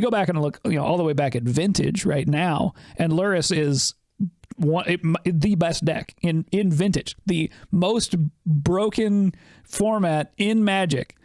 go back and look, all the way back at Vintage right now, and Lurrus is the best deck in Vintage, the most broken format in Magic.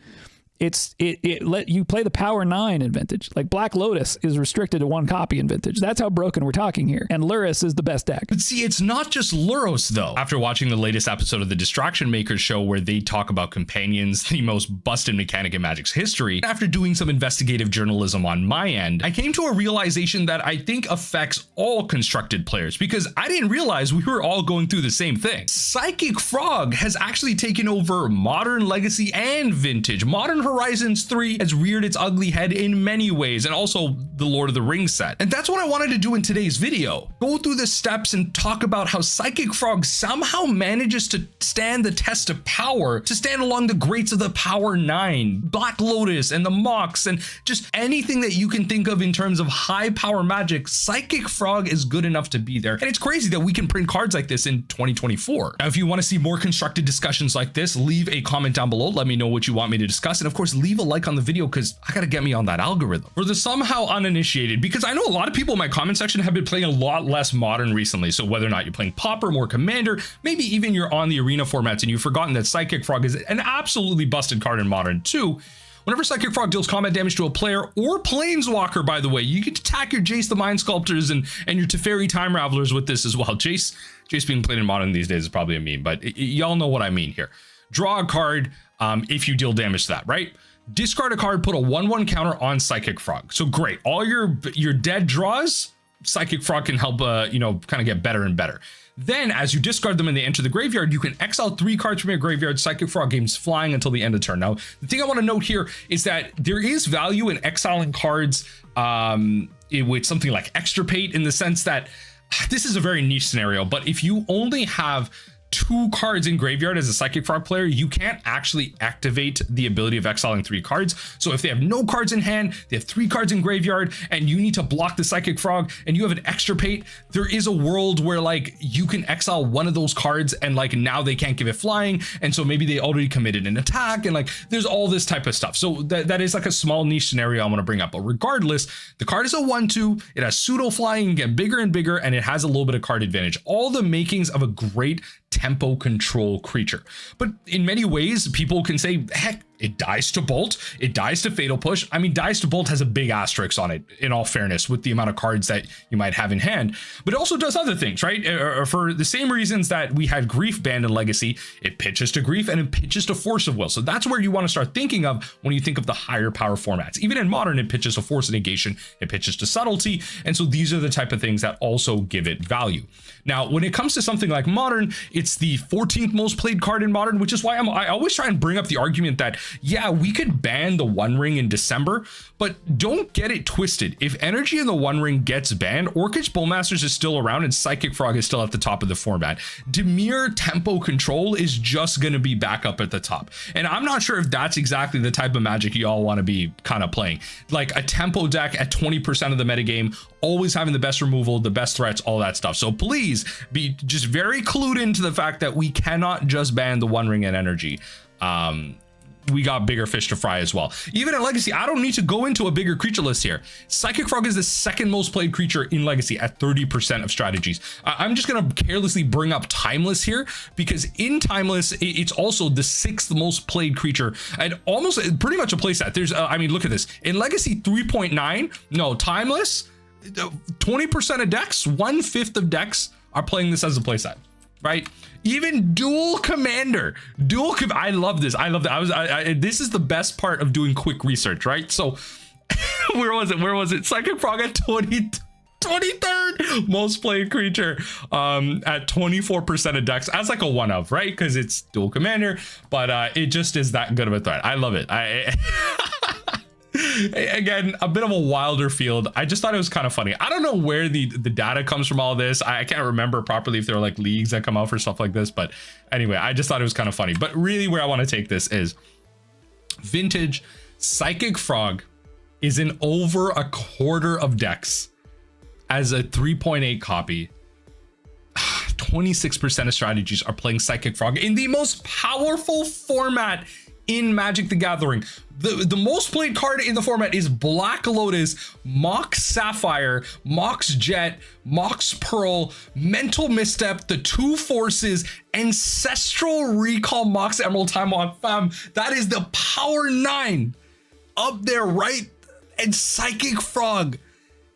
It let you play the power 9 in Vintage. Like Black Lotus is restricted to 1 copy in Vintage. That's how broken we're talking here. And Lurrus is the best deck. But see, it's not just Lurrus though. After watching the latest episode of the Distraction Makers show where they talk about companions, the most busted mechanic in Magic's history, after doing some investigative journalism on my end, I came to a realization that I think affects all constructed players, because I didn't realize we were all going through the same thing. Psychic Frog has actually taken over Modern, Legacy, and Vintage. Modern Horizons 3 has reared its ugly head in many ways, and also the Lord of the Rings set. And that's what I wanted to do in today's video. Go through the steps and talk about how Psychic Frog somehow manages to stand the test of power, to stand along the greats of the Power 9, Black Lotus, and the Mox, and just anything that you can think of in terms of high power Magic. Psychic Frog is good enough to be there. And it's crazy that we can print cards like this in 2024. Now, if you want to see more constructed discussions like this, leave a comment down below. Let me know what you want me to discuss. And of course, leave a like on the video, because I gotta get me on that algorithm. For the somehow uninitiated, because I know a lot of people in my comment section have been playing a lot less Modern recently. So whether or not you're playing Pauper, more Commander, maybe even you're on the Arena formats and you've forgotten that Psychic Frog is an absolutely busted card in Modern too. Whenever Psychic Frog deals combat damage to a player or Planeswalker, by the way, you can attack your Jace the Mind Sculptors and your Teferi Time Ravelers with this as well. Jace being played in Modern these days is probably a meme, but y'all know what I mean here. Draw a card if you deal damage to that, right? Discard a card, put a 1/1 counter on Psychic Frog. So great, all your dead draws, Psychic Frog can help kind of get better and better. Then as you discard them and they enter the graveyard, you can exile 3 cards from your graveyard. Psychic Frog gains flying until the end of turn. Now, the thing I want to note here is that there is value in exiling cards with something like Extirpate, in the sense that this is a very niche scenario, but if you only have 2 cards in graveyard as a Psychic Frog player, you can't actually activate the ability of exiling 3 cards. So if they have no cards in hand, they have 3 cards in graveyard, and you need to block the Psychic Frog and you have an Extirpate, there is a world where like you can exile one of those cards and like now they can't give it flying, and so maybe they already committed an attack, and like there's all this type of stuff. So that is like a small niche scenario I want to bring up. But regardless, the card is a 1/2, it has pseudo flying, get bigger and bigger, and it has a little bit of card advantage. All the makings of a great tempo control creature. But in many ways, people can say, heck, it dies to Bolt, it dies to Fatal Push. I mean, dies to Bolt has a big asterisk on it, in all fairness, with the amount of cards that you might have in hand. But it also does other things, right? For the same reasons that we had Grief banned in Legacy, it pitches to Grief and it pitches to Force of Will. So that's where you want to start thinking of when you think of the higher power formats. Even in Modern, it pitches to Force Negation, it pitches to Subtlety. And so these are the type of things that also give it value. Now, when it comes to something like Modern, it's the 14th most played card in Modern, which is why I always try and bring up the argument that, yeah, we could ban the One Ring in December, but don't get it twisted. If Energy in the One Ring gets banned, Orcish Bowmasters is still around and Psychic Frog is still at the top of the format. Dimir Tempo Control is just going to be back up at the top. And I'm not sure if that's exactly the type of Magic y'all want to be kind of playing. Like a tempo deck at 20% of the metagame, always having the best removal, the best threats, all that stuff. So please be just very clued into the fact that we cannot just ban the One Ring and Energy. We got bigger fish to fry as well. Even in Legacy, I don't need to go into a bigger creature list here. Psychic Frog is the 2nd most played creature in Legacy at 30% of strategies. I'm just going to carelessly bring up Timeless here, because in Timeless, it's also the 6th most played creature and almost pretty much a playset. There's, I mean, look at this. In Legacy 3.9, no, Timeless, 20% of decks, 1/5 of decks are playing this as a playset. Right? Even dual commander, I love this. I love that. This is the best part of doing quick research, right? So where was it? Psychic Frog at 23rd most played creature at 24% of decks as like a one of, right? Because it's dual commander, but it just is that good of a threat. I love it. Again, a bit of a wilder field. I just thought it was kind of funny. I don't know where the data comes from all this. I can't remember properly if there are like leagues that come out for stuff like this, but anyway, I just thought it was kind of funny. But really where I want to take this is Vintage Psychic Frog is in over a quarter of decks as a 3.8 copy. 26% of strategies are playing Psychic Frog in the most powerful format in Magic the Gathering. The most played card in the format is Black Lotus, Mox Sapphire, Mox Jet, Mox Pearl, Mental Misstep, the Two Forces, Ancestral Recall, Mox Emerald Time on Fam. That is the Power 9 up there, right? And Psychic Frog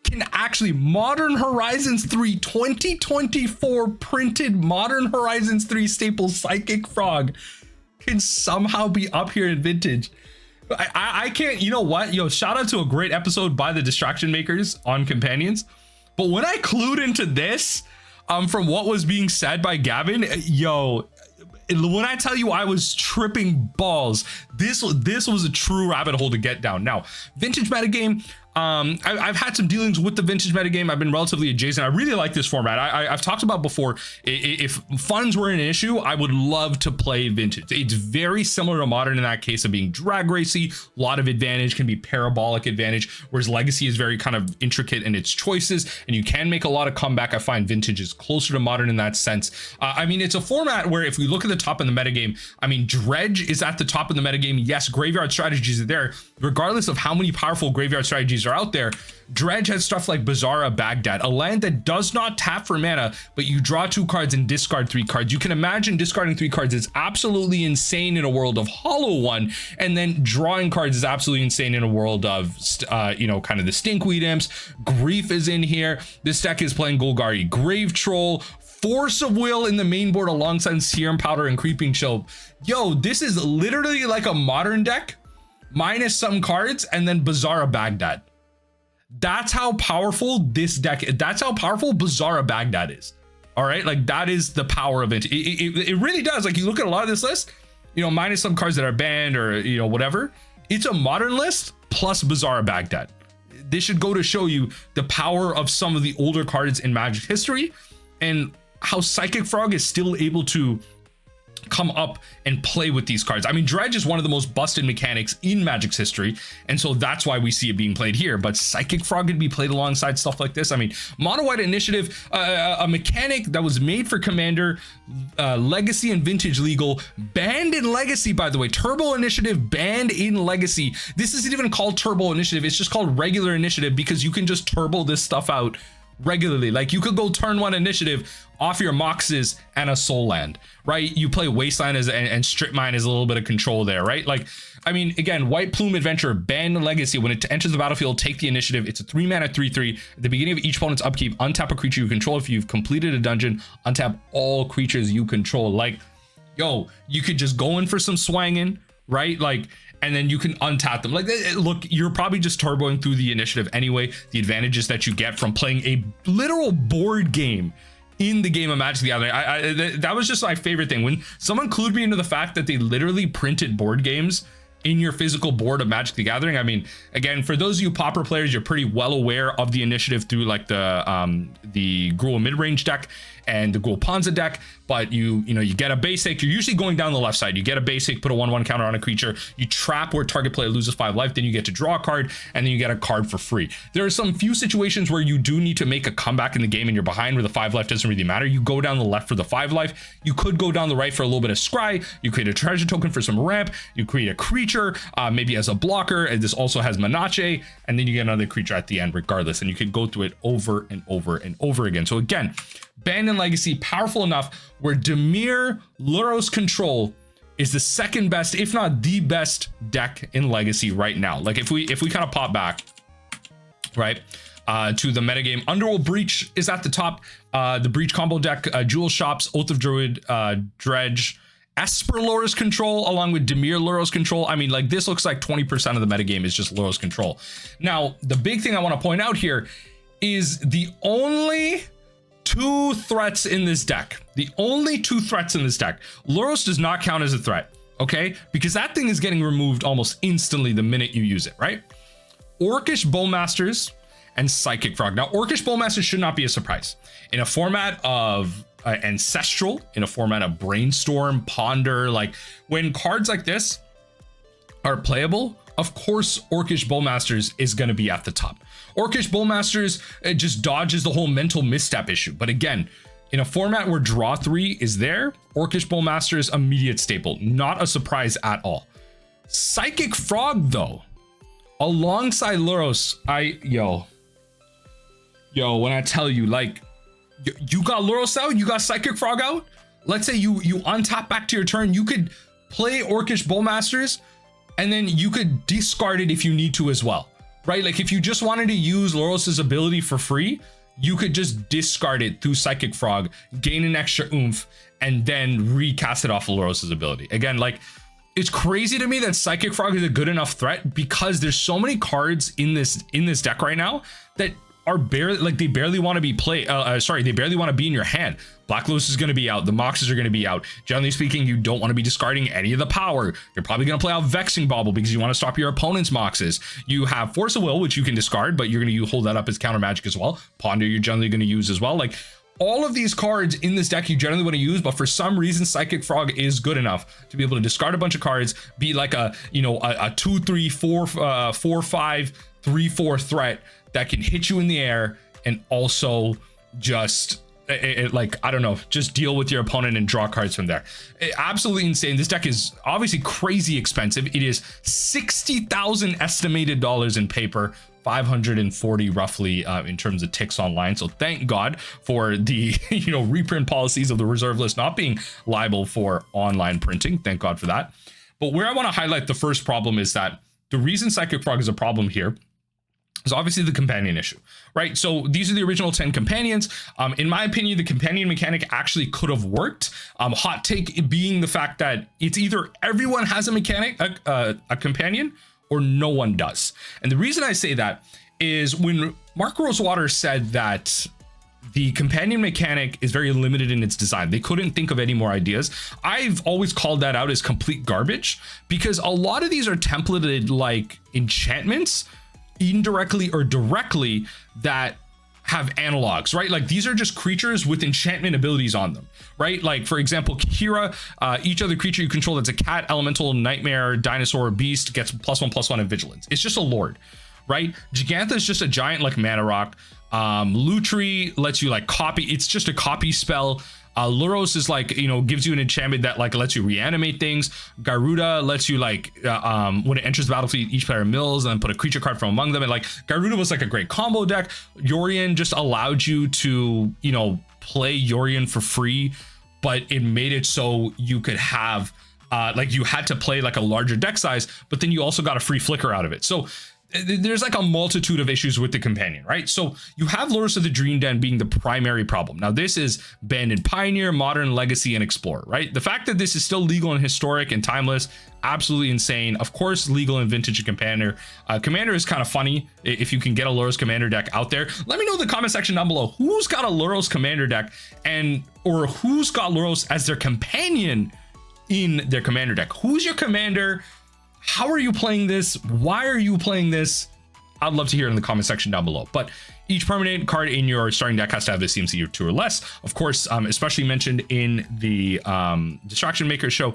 can actually, Modern Horizons 3 2024 printed Modern Horizons 3 staple Psychic Frog can somehow be up here in Vintage. I can't, you know what? Yo, shout out to a great episode by the Distraction Makers on Companions. But when I clued into this, from what was being said by Gavin, yo, when I tell you I was tripping balls, this was a true rabbit hole to get down. Now, Vintage metagame, I've had some dealings with the Vintage metagame. I've been relatively adjacent. I really like this format. I've talked about before, if funds were an issue, I would love to play Vintage. It's very similar to Modern in that case of being drag racy. A lot of advantage can be parabolic advantage, whereas Legacy is very kind of intricate in its choices, and you can make a lot of comeback. I find Vintage is closer to Modern in that sense. I mean, it's a format where if we look at the top of the metagame, I mean, Dredge is at the top of the metagame. Yes, graveyard strategies are there. Regardless of how many powerful graveyard strategies are out there, Dredge has stuff like Bizarra Baghdad, a land that does not tap for mana, but you draw 2 cards and discard 3 cards. You can imagine discarding 3 cards is absolutely insane in a world of Hollow One, and then drawing cards is absolutely insane in a world of, you know, kind of the Stinkweed Imps. Grief is in here. This deck is playing Golgari Grave Troll, Force of Will in the main board alongside Serum Powder and Creeping Chill. Yo, this is literally like a Modern deck minus some cards and then Bizarra Baghdad. That's how powerful this deck, that's how powerful Bizarra Baghdad is. All right, like that is the power of it. It really does. Like you look at a lot of this list, you know, minus some cards that are banned or, you know, whatever. It's a Modern list plus Bizarra Baghdad. This should go to show you the power of some of the older cards in Magic history and how Psychic Frog is still able to come up and play with these cards. I mean, Dredge is one of the most busted mechanics in Magic's history, and so that's why we see it being played here. But Psychic Frog can be played alongside stuff like this. I mean, Mono White Initiative, a mechanic that was made for Commander, Legacy and Vintage legal, banned in Legacy, by the way. Turbo Initiative banned in Legacy. This isn't even called Turbo Initiative, it's just called regular Initiative because you can just turbo this stuff out regularly. Like you could go turn 1 initiative off your Moxes and a Soul Land, right? You play Wasteland as and Strip Mine as a little bit of control there, right? Like, I mean, again, White Plume Adventure banned in Legacy. When it enters the battlefield, take the initiative. It's a 3-mana 3/3. At the beginning of each opponent's upkeep, untap a creature you control. If you've completed a dungeon, untap all creatures you control. Like, yo, you could just go in for some swanging, right? Like, and then you can untap them. Like, look, you're probably just turboing through the initiative anyway. The advantages that you get from playing a literal board game in the game of Magic the Gathering. That was just my favorite thing. When someone clued me into the fact that they literally printed board games in your physical board of Magic the Gathering. I mean, again, for those of you Pauper players, you're pretty well aware of the initiative through like the Gruul mid-range deck and the Gruul Panza deck, but you get a basic, you're usually going down the left side, you get a basic, put a 1/1 counter on a creature, you trap where target player loses 5 life, then you get to draw a card, and then you get a card for free. There are some few situations where you do need to make a comeback in the game and you're behind where the 5 life doesn't really matter. You go down the left for the 5 life, you could go down the right for a little bit of scry, you create a treasure token for some ramp, you create a creature, maybe as a blocker, and this also has Manache, and then you get another creature at the end regardless, and you can go through it over and over and over again. So again, banned in Legacy, powerful enough where Dimir Lurrus Control is the second best, if not the best deck in Legacy right now. Like if we kind of pop back, right, to the metagame, Underworld Breach is at the top. The Breach combo deck, Jewel Shops, Oath of Druid, Dredge, Esper Lurrus Control along with Dimir Lurrus Control. I mean, like this looks like 20% of the metagame is just Lurrus Control. Now, the big thing I want to point out here is the only 2 threats in this deck. The only 2 threats in this deck. Lurrus does not count as a threat, okay? Because that thing is getting removed almost instantly the minute you use it, right? Orcish Bowmasters and Psychic Frog. Now, Orcish Bowmasters should not be a surprise. In a format of Ancestral, in a format of Brainstorm, Ponder, like when cards like this are playable, of course, Orcish Bowmasters is going to be at the top. Orcish Bowmasters, it just dodges the whole mental misstep issue. But again, in a format where draw 3 is there, Orcish Bowmasters immediate staple, not a surprise at all. Psychic Frog though, alongside Lurrus, yo, when I tell you, like, you got Lurrus out, you got Psychic Frog out. Let's say you untap back to your turn, you could play Orcish Bowmasters, and then you could discard it if you need to as well, right? Like if you just wanted to use Lurrus's ability for free, you could just discard it through Psychic Frog, gain an extra oomph, and then recast it off of Lurrus's ability. Again, like, it's crazy to me that Psychic Frog is a good enough threat because there's so many cards in this deck right now that are barely, like, they barely want to be they barely want to be in your hand. Black Lotus is going to be out. The Moxes are going to be out. Generally speaking, you don't want to be discarding any of the power. You're probably going to play out Vexing Bauble because you want to stop your opponent's Moxes. You have Force of Will, which you can discard, but you're going to hold that up as counter magic as well. Ponder you're generally going to use as well. Like, all of these cards in this deck you generally want to use, but for some reason Psychic Frog is good enough to be able to discard a bunch of cards, be like a 2, 3, 4, 4, 5, 3, 4 threat that can hit you in the air and also just like, I don't know, just deal with your opponent and draw cards from there. Absolutely insane. This deck is obviously crazy expensive. It is 60,000 estimated dollars in paper, 540 roughly in terms of ticks online. So thank God for the reprint policies of the reserve list not being liable for online printing. Thank God for that. But where I want to highlight the first problem is that the reason Psychic Frog is a problem here is obviously the companion issue, right? So these are the original 10 companions. In my opinion, the companion mechanic actually could have worked. Hot take being the fact that it's either everyone has a mechanic, a companion, or no one does. And the reason I say that is when Mark Rosewater said that the companion mechanic is very limited in its design, they couldn't think of any more ideas. I've always called that out as complete garbage because a lot of these are templated like enchantments, indirectly or directly, that have analogs, right? Like these are just creatures with enchantment abilities on them, right? Like for example, Kahira, each other creature you control that's a cat, elemental, nightmare, dinosaur, or beast gets +1/+1 in vigilance. It's just a lord, right? Gigantha is just a giant like mana rock. Lutri lets you like copy, it's just a copy spell. Lurrus is like, gives you an enchantment that like lets you reanimate things. Garuda lets you like, when it enters the battlefield, each player mills and then put a creature card from among them. And like Garuda was like a great combo deck. Yorion just allowed you to, play Yorion for free, but it made it so you could have, like you had to play like a larger deck size, but then you also got a free flicker out of it. So there's like a multitude of issues with the companion, right? So you have Lurrus of the Dream Den being the primary problem. Now this is banned in Pioneer, Modern, Legacy, and Explorer, right? The fact that this is still legal and historic and timeless, absolutely insane. Of course, legal in Vintage and Commander. Commander is kind of funny. If you can get a Lurrus Commander deck out there, let me know in the comment section down below who's got a Lurrus Commander deck or who's got Lurrus as their companion in their Commander deck. Who's your commander? How are you playing this? Why are you playing this? I'd love to hear it in the comment section down below. But each permanent card in your starting deck has to have the CMC of 2 or less. Of course, especially mentioned in the Distraction Maker show,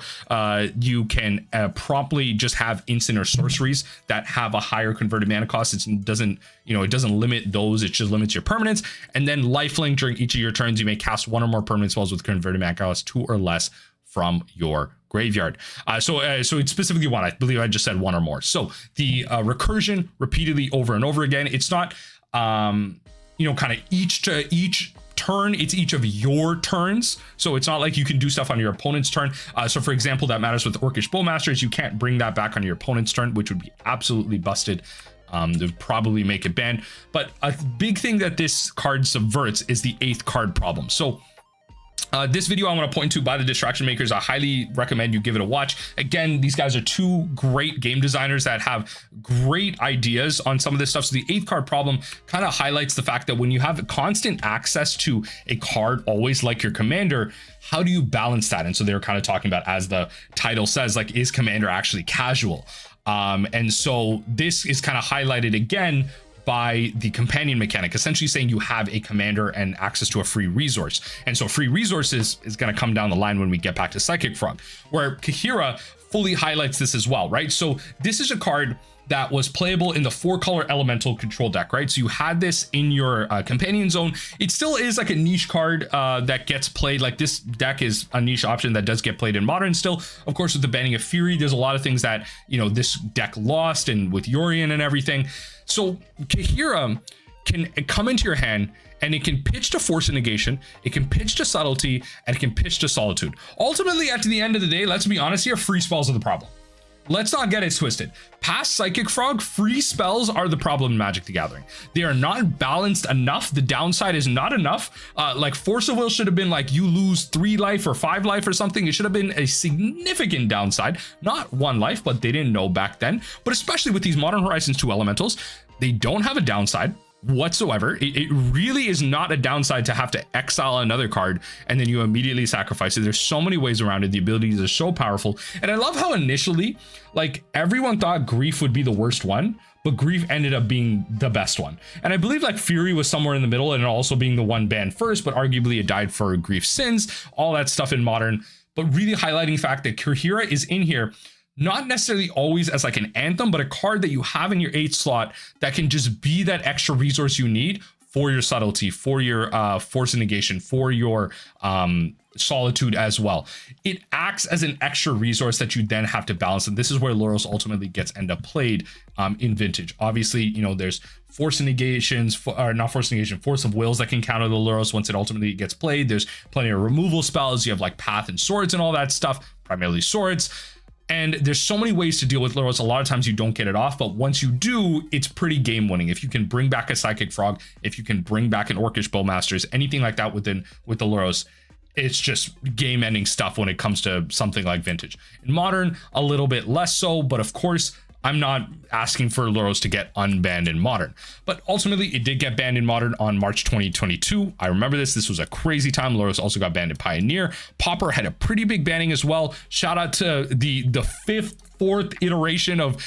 you can promptly just have instant or sorceries that have a higher converted mana cost. It doesn't limit those. It just limits your permanents. And then lifelink during each of your turns, you may cast 1 or more permanent spells with converted mana cost 2 or less from your graveyard. So it's specifically 1. I believe I just said 1 or more. So the recursion repeatedly over and over again. It's not kind of each turn, it's each of your turns. So it's not like you can do stuff on your opponent's turn. So for example, that matters with Orcish Bowmasters. You can't bring that back on your opponent's turn, which would be absolutely busted. They would probably make it banned. But a big thing that this card subverts is the 8th card problem. So this video I want to point to by the Distraction Makers. I highly recommend you give it a watch. Again, these guys are 2 great game designers that have great ideas on some of this stuff. So the 8th card problem kind of highlights the fact that when you have constant access to a card, always like your commander, how do you balance that? And so they're kind of talking about, as the title says, like, is commander actually casual? And so this is kind of highlighted again by the companion mechanic, essentially saying you have a commander and access to a free resource. And so free resources is going to come down the line when we get back to Psychic Frog, where Kahira fully highlights this as well, right? So this is a card that was playable in the 4-color elemental control deck, right? So you had this in your companion zone. It still is like a niche card that gets played. Like this deck is a niche option that does get played in Modern still. Of course, with the banning of Fury, there's a lot of things that, you know, this deck lost, and with Yorion and everything. So Kaheera can come into your hand, and it can pitch to Force of Negation, it can pitch to Subtlety, and it can pitch to Solitude. Ultimately, at the end of the day, let's be honest here, free spells are the problem. Let's not get it twisted. Past Psychic Frog, free spells are the problem in Magic the Gathering. They are not balanced enough. The downside is not enough. Like Force of Will should have been like you lose 3 life or 5 life or something. It should have been a significant downside. Not 1 life, but they didn't know back then. But especially with these Modern Horizons 2 elementals, they don't have a downside whatsoever. It really is not a downside to have to exile another card and then you immediately sacrifice it. There's so many ways around it. The abilities are so powerful, and I love how initially, like, everyone thought Grief would be the worst one, but Grief ended up being the best one. And I believe like Fury was somewhere in the middle, and also being the one banned first, but arguably it died for Grief's sins, all that stuff in Modern. But really highlighting the fact that Kaheera is in here, not necessarily always as like an anthem, but a card that you have in your 8th slot that can just be that extra resource you need for your Subtlety, for your Force of Negation, for your Solitude as well. It acts as an extra resource that you then have to balance, and this is where Lurrus ultimately gets end up played in Vintage. Obviously, you know, there's Force of Negations, or not Force of Negation, Force of Wills that can counter the Lurrus once it ultimately gets played. There's plenty of removal spells. You have like Path and Swords and all that stuff, primarily Swords. And there's so many ways to deal with Lurrus. A lot of times you don't get it off, but once you do, it's pretty game winning. If you can bring back a Psychic Frog, if you can bring back an Orcish Bowmasters, anything like that with the Lurrus, it's just game ending stuff when it comes to something like Vintage. In Modern, a little bit less so, but of course, I'm not asking for Lurrus to get unbanned in Modern, but ultimately it did get banned in Modern on March 2022. I remember this. This was a crazy time. Lurrus also got banned in Pioneer. Pauper had a pretty big banning as well. Shout out to the 4th iteration of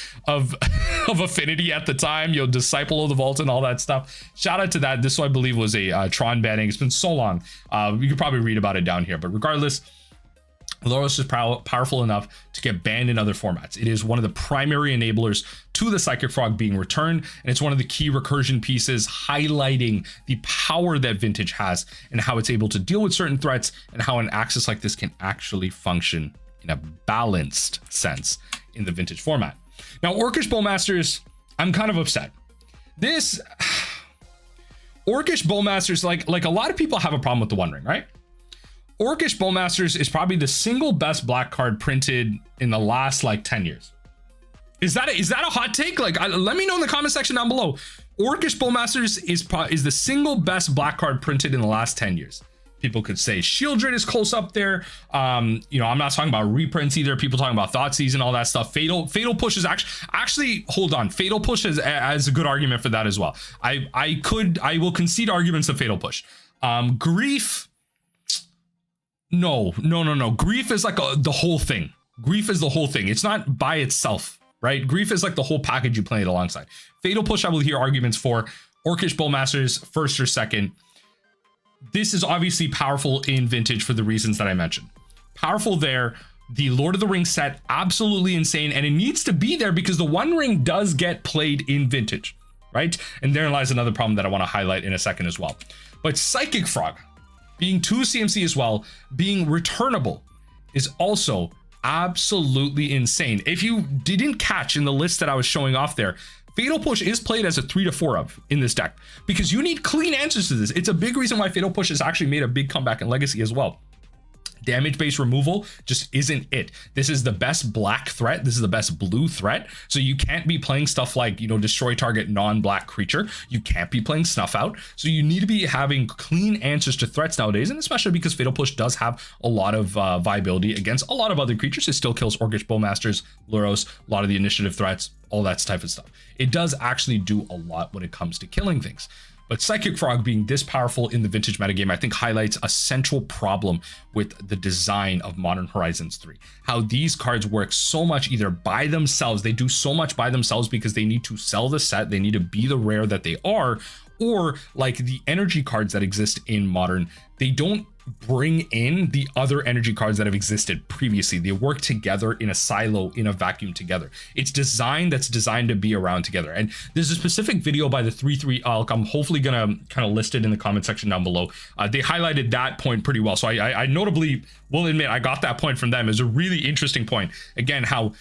Affinity at the time, you know, Disciple of the Vault and all that stuff. Shout out to that. This, I believe, was a Tron banning. It's been so long. You could probably read about it down here, but regardless, Lurrus is powerful enough to get banned in other formats. It is one of the primary enablers to the Psychic Frog being returned, and it's one of the key recursion pieces highlighting the power that Vintage has and how it's able to deal with certain threats, and how an access like this can actually function in a balanced sense in the Vintage format. Now, Orcish Bowmasters, I'm kind of upset. This Orcish Bowmasters, like a lot of people have a problem with the One Ring, right? Orcish Bowmasters is probably the single best black card printed in the last like 10 years. Is that a hot take? Like, let me know in the comment section down below. Orcish Bowmasters is the single best black card printed in the last 10 years. People could say Shieldred is close up there. You know, I'm not talking about reprints either. People talking about Thoughtseize and all that stuff. Fatal Push is actually hold on. Fatal Push is a good argument for that as well. I will concede arguments of Fatal Push. Grief. No. Grief is like the whole thing. Grief is the whole thing. It's not by itself, right? Grief is like the whole package you play it alongside. Fatal Push, I will hear arguments for. Orcish Bowmasters, first or second. This is obviously powerful in Vintage for the reasons that I mentioned. Powerful there. The Lord of the Rings set, absolutely insane. And it needs to be there because the One Ring does get played in Vintage, right? And therein lies another problem that I want to highlight in a second as well. But Psychic Frog, being 2 CMC as well, being returnable, is also absolutely insane. If you didn't catch in the list that I was showing off there, Fatal Push is played as a 3 to 4 of in this deck because you need clean answers to this. It's a big reason why Fatal Push has actually made a big comeback in Legacy as well. Damage-based removal just isn't it. This is the best black threat. This is the best blue threat. So you can't be playing stuff like, you know, destroy target non-black creature. You can't be playing Snuff Out. So you need to be having clean answers to threats nowadays, and especially because Fatal Push does have a lot of viability against a lot of other creatures. It still kills Orcish Bowmasters, Lurrus, a lot of the initiative threats, all that type of stuff. It does actually do a lot when it comes to killing things. But Psychic Frog being this powerful in the Vintage metagame, I think highlights a central problem with the design of Modern Horizons 3. How these cards work so much either by themselves, they do so much by themselves because they need to sell the set, they need to be the rare that they are, or like the energy cards that exist in Modern, they don't bring in the other energy cards that have existed previously. They work together in a silo, in a vacuum together. It's designed to be around together. And there's a specific video by the 3-3 Alk. I'm hopefully gonna kind of list it in the comment section down below. They highlighted that point pretty well. So I notably will admit I got that point from them. It's a really interesting point. Again, how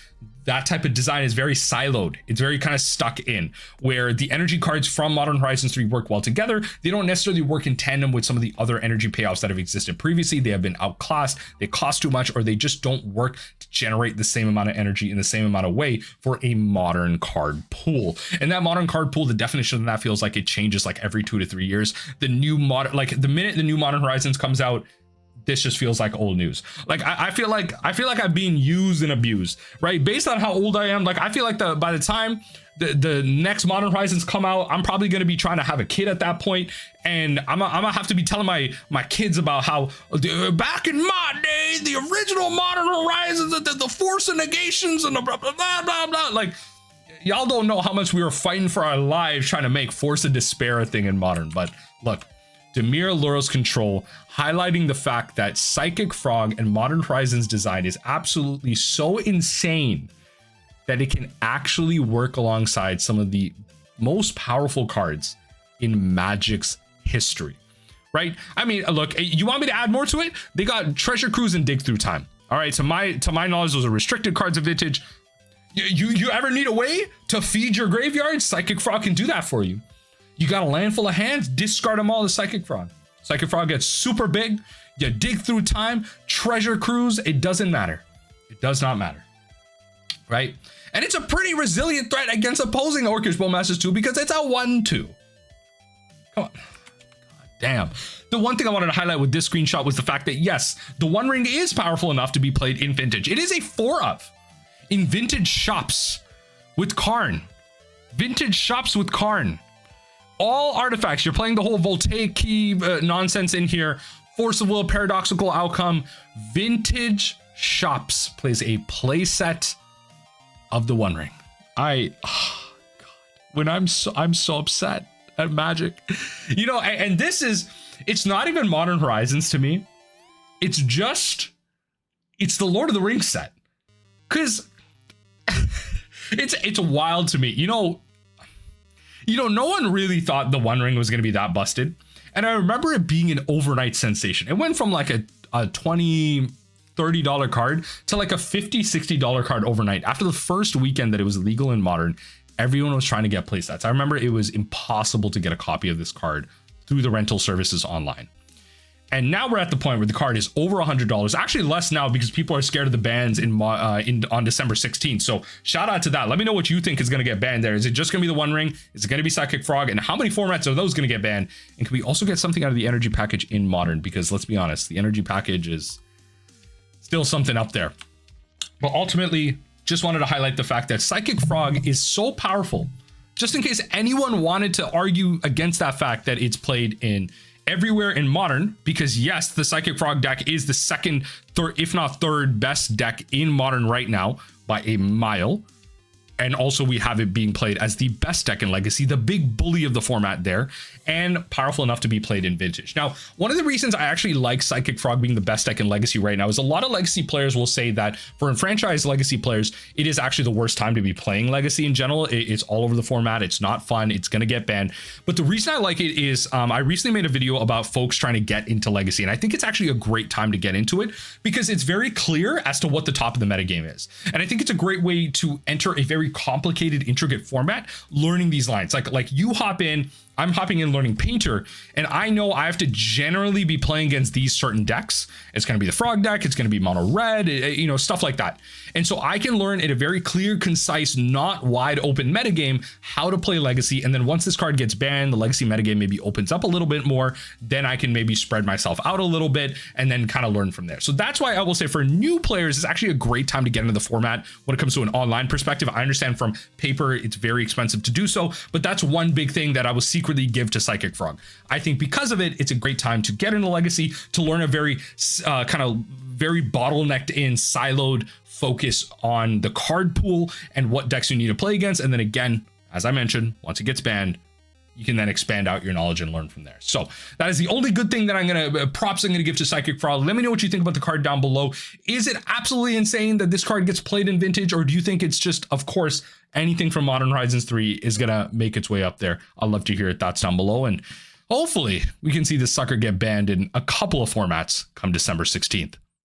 that type of design is very siloed. It's very kind of stuck in, where the energy cards from Modern Horizons 3 work well together. They don't necessarily work in tandem with some of the other energy payoffs that have existed previously. They have been outclassed, they cost too much, or they just don't work to generate the same amount of energy in the same amount of way for a modern card pool. And that modern card pool, the definition of that feels like it changes like every 2 to 3 years. The new modern, like the minute the new Modern Horizons comes out, this just feels like old news. Like I feel like I'm being used and abused, right? Based on how old I am, like I feel like by the time the next Modern Horizons come out, I'm probably going to be trying to have a kid at that point, and I'm gonna have to be telling my kids about how back in my day, the original Modern Horizons, the force of negations and the blah blah blah blah blah. Like, y'all don't know how much we were fighting for our lives trying to make Force of Despair a thing in Modern. But look, Dimir Lurrus control, highlighting the fact that Psychic Frog and Modern Horizons design is absolutely so insane that it can actually work alongside some of the most powerful cards in Magic's history, right? I mean, look, you want me to add more to it? They got Treasure Cruise and Dig Through Time. All right, to my knowledge, those are restricted cards of Vintage. You ever need a way to feed your graveyard? Psychic Frog can do that for you. You got a land full of hands, discard them all to Psychic Frog. Psychic Frog gets super big. You Dig Through Time, Treasure Cruise, it doesn't matter. It does not matter, right? And it's a pretty resilient threat against opposing Orcish Bowmasters too, because it's a 1/2. Come on. God damn. The one thing I wanted to highlight with this screenshot was the fact that yes, the One Ring is powerful enough to be played in Vintage. It is a 4-of in Vintage shops with Karn. Vintage shops with Karn. All artifacts, you're playing the whole Voltaic key nonsense in here. Force of Will, Paradoxical Outcome. Vintage shops plays a playset of the One Ring. Oh God, when I'm so upset at Magic, you know. And this is, it's not even Modern Horizons to me. It's the Lord of the Rings set, because it's wild to me. You know, no one really thought the One Ring was going to be that busted. And I remember it being an overnight sensation. It went from like a $20, $30 card to like a $50, $60 card overnight. After the first weekend that it was legal in Modern, everyone was trying to get playsets. I remember it was impossible to get a copy of this card through the rental services online. And now we're at the point where the card is over $100. Actually less now, because people are scared of the bans on December 16th. So shout out to that. Let me know what you think is going to get banned there. Is it just going to be the One Ring? Is it going to be Psychic Frog? And how many formats are those going to get banned? And can we also get something out of the energy package in Modern? Because let's be honest, the energy package is still something up there. But ultimately, just wanted to highlight the fact that Psychic Frog is so powerful. Just in case anyone wanted to argue against that fact that it's played in everywhere in Modern, because yes, the Psychic Frog deck is the second, third, if not third best deck in Modern right now by a mile. And also we have it being played as the best deck in Legacy, the big bully of the format there, and powerful enough to be played in Vintage. Now, one of the reasons I actually like Psychic Frog being the best deck in Legacy right now is a lot of Legacy players will say that for enfranchised Legacy players, it is actually the worst time to be playing Legacy in general. It's all over the format. It's not fun. It's going to get banned. But the reason I like it is I recently made a video about folks trying to get into Legacy, and I think it's actually a great time to get into it because it's very clear as to what the top of the metagame is. And I think it's a great way to enter a very complicated, intricate format, learning these lines. Like you hop in, I'm hopping in learning Painter, and I know I have to generally be playing against these certain decks. It's going to be the Frog deck, it's going to be mono red, you know, stuff like that. And so I can learn in a very clear, concise, not wide open metagame how to play Legacy. And then once this card gets banned, the Legacy metagame maybe opens up a little bit more. Then I can maybe spread myself out a little bit and then kind of learn from there. So that's why I will say for new players, it's actually a great time to get into the format when it comes to an online perspective. I understand from paper, it's very expensive to do so, but that's one big thing that I will secretly give to Psychic Frog. I think because of it, it's a great time to get into Legacy, to learn a very very bottlenecked in, siloed focus on the card pool and what decks you need to play against. And then again, as I mentioned, once it gets banned, you can then expand out your knowledge and learn from there. So that is the only good thing that I'm going to give to Psychic Frog. Let me know what you think about the card down below. Is it absolutely insane that this card gets played in Vintage, or do you think it's just, of course, anything from Modern Horizons 3 is going to make its way up there? I'd love to hear your thoughts down below, and hopefully we can see this sucker get banned in a couple of formats come December 16th.